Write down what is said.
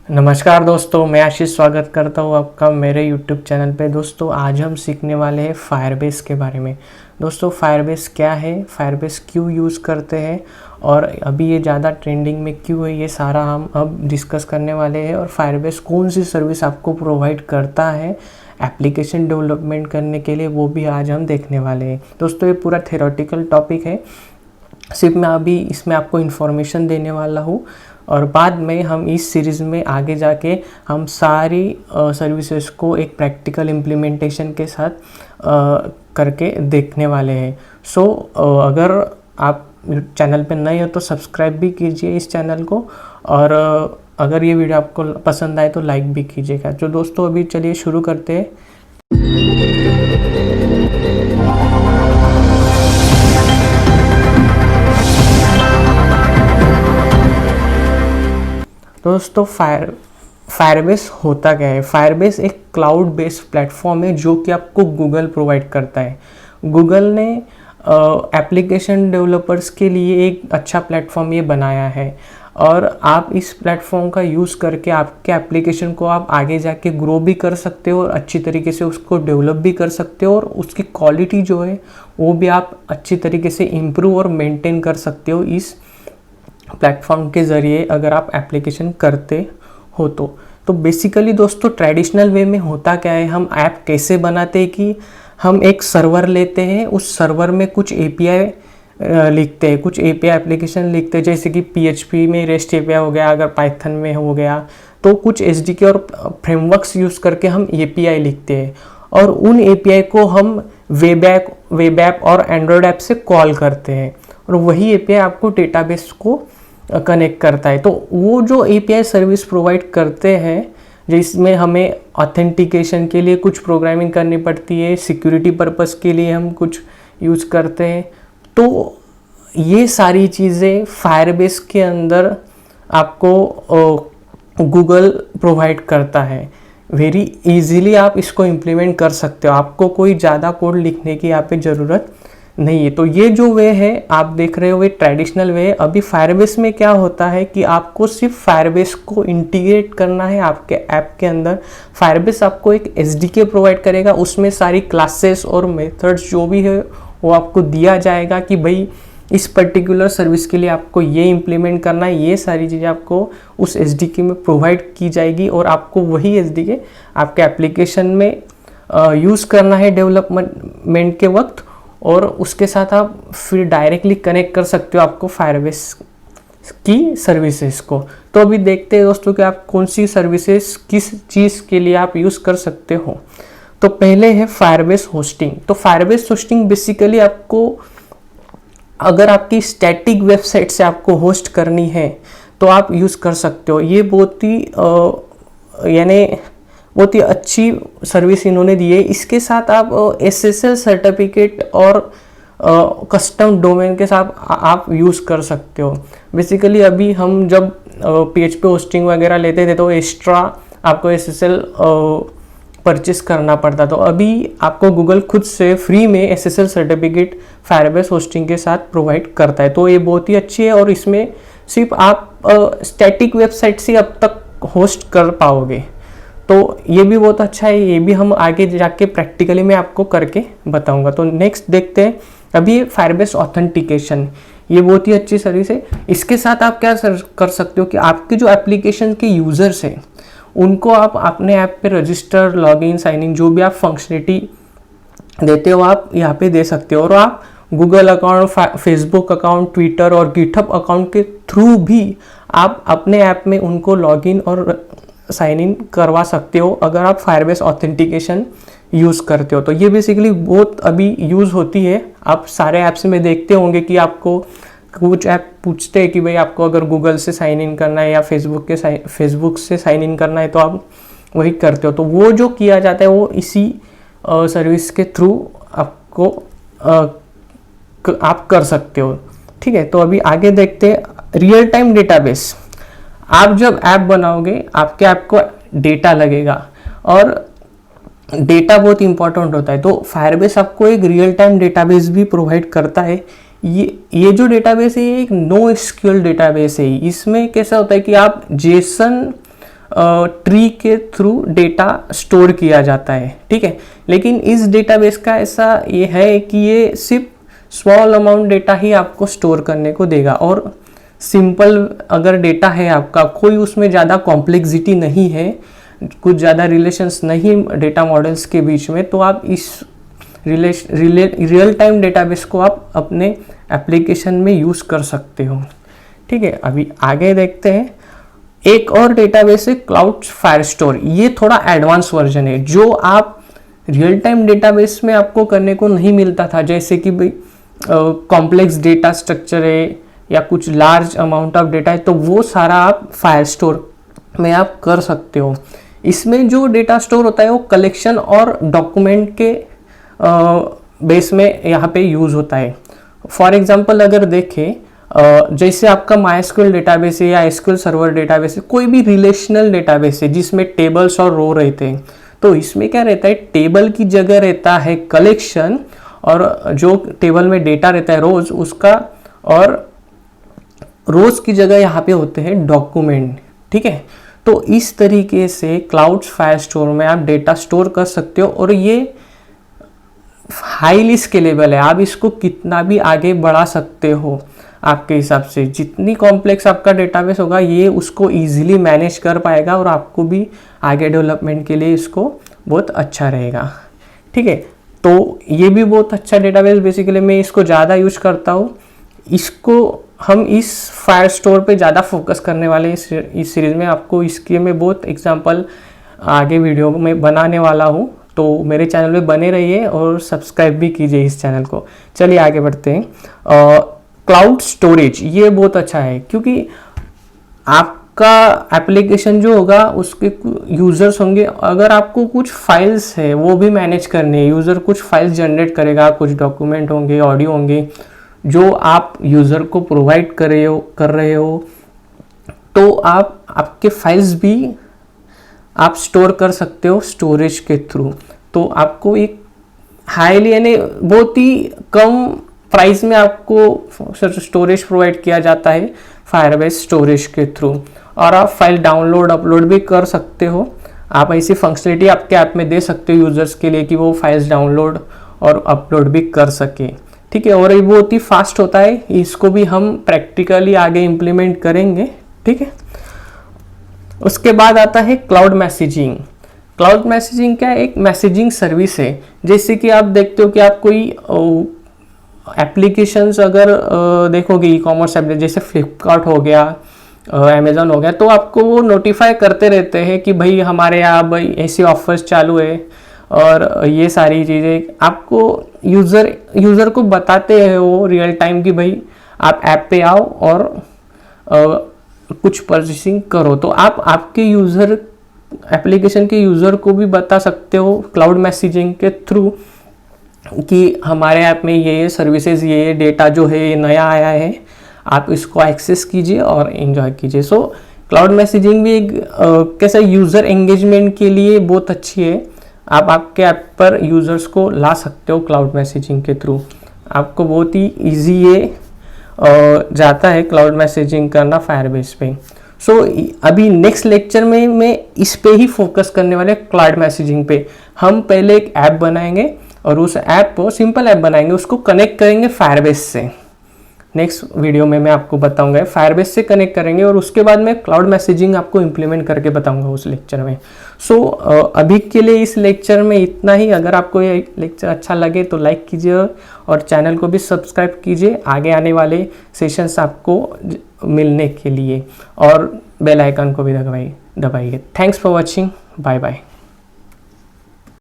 नमस्कार दोस्तों, मैं आशीष स्वागत करता हूँ आपका मेरे YouTube चैनल पे। दोस्तों आज हम सीखने वाले हैं फायरबेस के बारे में। दोस्तों फायरबेस क्या है, फायरबेस क्यों यूज़ करते हैं और अभी ये ज़्यादा ट्रेंडिंग में क्यों है, ये सारा हम अब डिस्कस करने वाले हैं। और फायरबेस कौन सी सर्विस आपको प्रोवाइड करता है एप्लीकेशन डेवलपमेंट करने के लिए, वो भी आज हम देखने वाले हैं। दोस्तों ये पूरा थ्योरेटिकल टॉपिक है, सिर्फ मैं अभी इसमें आपको इन्फॉर्मेशन देने वाला हूँ और बाद में हम इस सीरीज़ में आगे जाके हम सारी सर्विसेज को एक प्रैक्टिकल इम्प्लीमेंटेशन के साथ करके देखने वाले हैं। सो अगर आप चैनल पे नए हो तो सब्सक्राइब भी कीजिए इस चैनल को, और अगर ये वीडियो आपको पसंद आए तो लाइक भी कीजिएगा। तो दोस्तों अभी चलिए शुरू करते हैं। दोस्तों फायरबेस होता क्या है। फायरबेस एक क्लाउड बेस्ड प्लेटफॉर्म है जो कि आपको गूगल प्रोवाइड करता है। गूगल ने एप्लीकेशन डेवलपर्स के लिए एक अच्छा प्लेटफॉर्म ये बनाया है और आप इस प्लेटफॉर्म का यूज़ करके आपके एप्लीकेशन को आप आगे जाके ग्रो भी कर सकते हो और अच्छी तरीके से उसको डेवलप भी कर सकते हो, और उसकी क्वालिटी जो है वो भी आप अच्छी तरीके से इम्प्रूव और मेंटेन कर सकते हो इस प्लेटफॉर्म के ज़रिए अगर आप एप्लीकेशन करते हो तो बेसिकली दोस्तों ट्रेडिशनल वे में होता क्या है, हम ऐप कैसे बनाते हैं कि हम एक सर्वर लेते हैं, उस सर्वर में कुछ एपीआई लिखते हैं, कुछ एपीआई एप्लीकेशन लिखते हैं, जैसे कि पीएचपी में रेस्ट एपीआई हो गया, अगर पाइथन में हो गया तो कुछ एसडीके और फ्रेमवर्क्स यूज़ करके हम एपीआई लिखते हैं और उन एपीआई को हम वेब ऐप और एंड्रॉयड ऐप से कॉल करते हैं और वही एपीआई आपको डेटाबेस को कनेक्ट करता है। तो वो जो एपीआई सर्विस प्रोवाइड करते हैं जिसमें हमें ऑथेंटिकेशन के लिए कुछ प्रोग्रामिंग करनी पड़ती है, सिक्योरिटी पर्पस के लिए हम कुछ यूज़ करते हैं, तो ये सारी चीज़ें फायरबेस के अंदर आपको गूगल प्रोवाइड करता है। वेरी इजीली आप इसको इम्प्लीमेंट कर सकते हो, आपको कोई ज़्यादा कोड लिखने की यहाँ पे ज़रूरत नहीं है। तो ये जो वे है आप देख रहे हो ये ट्रेडिशनल वे है। अभी फायरबेस में क्या होता है कि आपको सिर्फ फायरबेस को इंटीग्रेट करना है आपके ऐप के अंदर। फायरबेस आपको एक एसडीके प्रोवाइड करेगा, उसमें सारी क्लासेस और मेथड्स जो भी है वो आपको दिया जाएगा कि भाई इस पर्टिकुलर सर्विस के लिए आपको ये इम्प्लीमेंट करना है, ये सारी चीज़ें आपको उस एसडीके में प्रोवाइड की जाएगी और आपको वही एसडीके आपके एप्लीकेशन में यूज़ करना है डेवलपमेंट के वक्त, और उसके साथ आप फिर डायरेक्टली कनेक्ट कर सकते हो आपको फायरबेस की सर्विसेज को। तो अभी देखते हैं दोस्तों कि आप कौन सी सर्विसेज किस चीज़ के लिए आप यूज़ कर सकते हो। तो पहले है फायरबेस होस्टिंग। तो फायरबेस होस्टिंग बेसिकली आपको अगर आपकी स्टैटिक वेबसाइट से आपको होस्ट करनी है तो आप यूज़ कर सकते हो। ये बहुत ही अच्छी सर्विस इन्होंने दी है। इसके साथ आप एसएसएल सर्टिफिकेट और कस्टम डोमेन के साथ आप यूज़ कर सकते हो। बेसिकली अभी हम जब पीएचपी होस्टिंग वगैरह लेते थे तो एक्स्ट्रा आपको एसएसएल परचेस करना पड़ता, तो अभी आपको गूगल खुद से फ्री में एसएसएल सर्टिफिकेट फायरबेस होस्टिंग के साथ प्रोवाइड करता है। तो ये बहुत ही अच्छी है और इसमें सिर्फ आप स्टैटिक वेबसाइट से अब तक होस्ट कर पाओगे, तो ये भी बहुत अच्छा है। ये भी हम आगे जाके प्रैक्टिकली मैं आपको करके बताऊंगा। तो नेक्स्ट देखते हैं अभी फायरबेस ऑथेंटिकेशन। ये बहुत ही अच्छी सर्विस है। इसके साथ आप क्या कर सकते हो कि आपके जो एप्लीकेशन के यूज़र्स हैं उनको आप अपने ऐप पे रजिस्टर, लॉगिन, साइन इन जो भी आप फंक्शनलिटी देते हो आप यहाँ पे दे सकते हो, और आप Google account, Facebook account, Twitter और गिटहब अकाउंट के थ्रू भी आप अपने ऐप में उनको लॉगिन और साइन इन करवा सकते हो अगर आप फायरबेस ऑथेंटिकेशन यूज़ करते हो। तो ये बेसिकली बहुत अभी यूज़ होती है। आप सारे ऐप्स में देखते होंगे कि आपको कुछ ऐप पूछते हैं कि भाई आपको अगर गूगल से साइन इन करना है या फेसबुक से साइन इन करना है तो आप वही करते हो। तो वो जो किया जाता है वो इसी सर्विस के थ्रू आपको आप कर सकते हो। ठीक है, तो अभी आगे देखते हैं रियल टाइम डेटाबेस। आप जब ऐप बनाओगे आपके ऐप को डेटा लगेगा और डेटा बहुत इंपॉर्टेंट होता है, तो फायरबेस आपको एक रियल टाइम डेटाबेस भी प्रोवाइड करता है। ये जो डेटाबेस है ये एक नो एसक्यूएल डेटाबेस है। इसमें कैसा होता है कि आप जेसन ट्री के थ्रू डेटा स्टोर किया जाता है, ठीक है। लेकिन इस डेटाबेस का ऐसा ये है कि ये सिर्फ स्मॉल अमाउंट डेटा ही आपको स्टोर करने को देगा, और सिंपल अगर डेटा है आपका, कोई उसमें ज़्यादा कॉम्प्लेक्सिटी नहीं है, कुछ ज़्यादा रिलेशंस नहीं डेटा मॉडल्स के बीच में, तो आप इस रियल टाइम डेटाबेस को आप अपने एप्लीकेशन में यूज़ कर सकते हो, ठीक है। अभी आगे देखते हैं, एक और डेटाबेस है क्लाउड फायरस्टोर। ये थोड़ा एडवांस वर्जन है, जो आप रियल टाइम डेटाबेस में आपको करने को नहीं मिलता था, जैसे कि भाई कॉम्प्लेक्स डेटा स्ट्रक्चर है या कुछ लार्ज अमाउंट ऑफ डेटा है, तो वो सारा आप फायरस्टोर में आप कर सकते हो। इसमें जो डेटा स्टोर होता है वो कलेक्शन और डॉक्यूमेंट के बेस में यहाँ पे यूज़ होता है। फॉर एग्जांपल अगर देखें, जैसे आपका MySQL डेटाबेस है या SQL सर्वर डेटाबेस है, कोई भी रिलेशनल डेटाबेस है जिसमें टेबल्स और रो रहते हैं, तो इसमें क्या रहता है, टेबल की जगह रहता है कलेक्शन, और जो टेबल में डेटा रहता है रोज उसका, और रोज की जगह यहाँ पे होते हैं डॉक्यूमेंट, ठीक है। तो इस तरीके से क्लाउड फायरस्टोर में आप डेटा स्टोर कर सकते हो, और ये हाईली स्केलेबल है। आप इसको कितना भी आगे बढ़ा सकते हो आपके हिसाब से। जितनी कॉम्प्लेक्स आपका डेटाबेस होगा, ये उसको इजीली मैनेज कर पाएगा, और आपको भी आगे डेवलपमेंट के लिए इसको बहुत अच्छा रहेगा, ठीक है। तो ये भी बहुत अच्छा डेटाबेस, बेसिकली मैं इसको ज़्यादा यूज करता हूँ। इसको हम इस फायरस्टोर पे ज़्यादा फोकस करने वाले इस सीरीज़ में। आपको इसके मैं बहुत एग्जांपल आगे वीडियो में बनाने वाला हूँ, तो मेरे चैनल में बने रहिए और सब्सक्राइब भी कीजिए इस चैनल को। चलिए आगे बढ़ते हैं। क्लाउड स्टोरेज ये बहुत अच्छा है, क्योंकि आपका एप्लीकेशन जो होगा उसके यूज़र्स होंगे, अगर आपको कुछ फाइल्स है वो भी मैनेज करनी है, यूज़र कुछ फाइल्स जनरेट करेगा, कुछ डॉक्यूमेंट होंगे, ऑडियो होंगे, जो आप यूज़र को प्रोवाइड कर रहे हो, तो आपके फाइल्स भी आप स्टोर कर सकते हो स्टोरेज के थ्रू। तो आपको एक हाईली यानी बहुत ही कम प्राइस में आपको स्टोरेज प्रोवाइड किया जाता है फायरबेस स्टोरेज के थ्रू, और आप फाइल डाउनलोड अपलोड भी कर सकते हो। आप ऐसी फंक्शनलिटी आपके ऐप में दे सकते हो यूज़र्स के लिए कि वो फाइल्स डाउनलोड और अपलोड भी कर सके, ठीक है। और ये बहुत ही फास्ट होता है, इसको भी हम प्रैक्टिकली आगे इम्प्लीमेंट करेंगे, ठीक है। उसके बाद आता है क्लाउड मैसेजिंग। क्लाउड मैसेजिंग क्या है, एक मैसेजिंग सर्विस है। जैसे कि आप देखते हो कि आप कोई एप्लीकेशंस अगर देखोगे, ई कॉमर्स ऐप जैसे फ्लिपकार्ट हो गया, अमेज़न हो गया, तो आपको वो नोटिफाई करते रहते हैं कि भाई हमारे यहाँ भाई ऐसे ऑफर्स चालू है, और ये सारी चीज़ें आपको यूज़र को बताते हैं वो रियल टाइम कि भाई आप ऐप पे आओ और कुछ परचेसिंग करो। तो आप आपके यूज़र एप्लीकेशन के यूज़र को भी बता सकते हो क्लाउड मैसेजिंग के थ्रू कि हमारे ऐप में ये सर्विसेज, ये डेटा जो है ये नया आया है, आप इसको एक्सेस कीजिए और एंजॉय कीजिए। सो क्लाउड मैसेजिंग भी एक कैसा यूज़र एंगेजमेंट के लिए बहुत अच्छी है। आप आपके ऐप पर यूज़र्स को ला सकते हो क्लाउड मैसेजिंग के थ्रू। आपको बहुत ही ईजी ये जाता है क्लाउड मैसेजिंग करना फायरबेस पे। सो अभी नेक्स्ट लेक्चर में मैं इस पे ही फोकस करने वाले क्लाउड मैसेजिंग पे। हम पहले एक ऐप बनाएंगे और उस ऐप को सिंपल ऐप बनाएंगे, उसको कनेक्ट करेंगे फायरबेस से। नेक्स्ट वीडियो में मैं आपको बताऊंगा फायरबेस से कनेक्ट करेंगे, और उसके बाद मैं क्लाउड मैसेजिंग आपको इम्प्लीमेंट करके बताऊंगा उस लेक्चर में। सो अभी के लिए इस लेक्चर में इतना ही। अगर आपको ये लेक्चर अच्छा लगे तो लाइक कीजिए और चैनल को भी सब्सक्राइब कीजिए आगे आने वाले सेशंस आपको मिलने के लिए, और बेल आइकन को भी दबाइए। Thanks for watching, bye bye.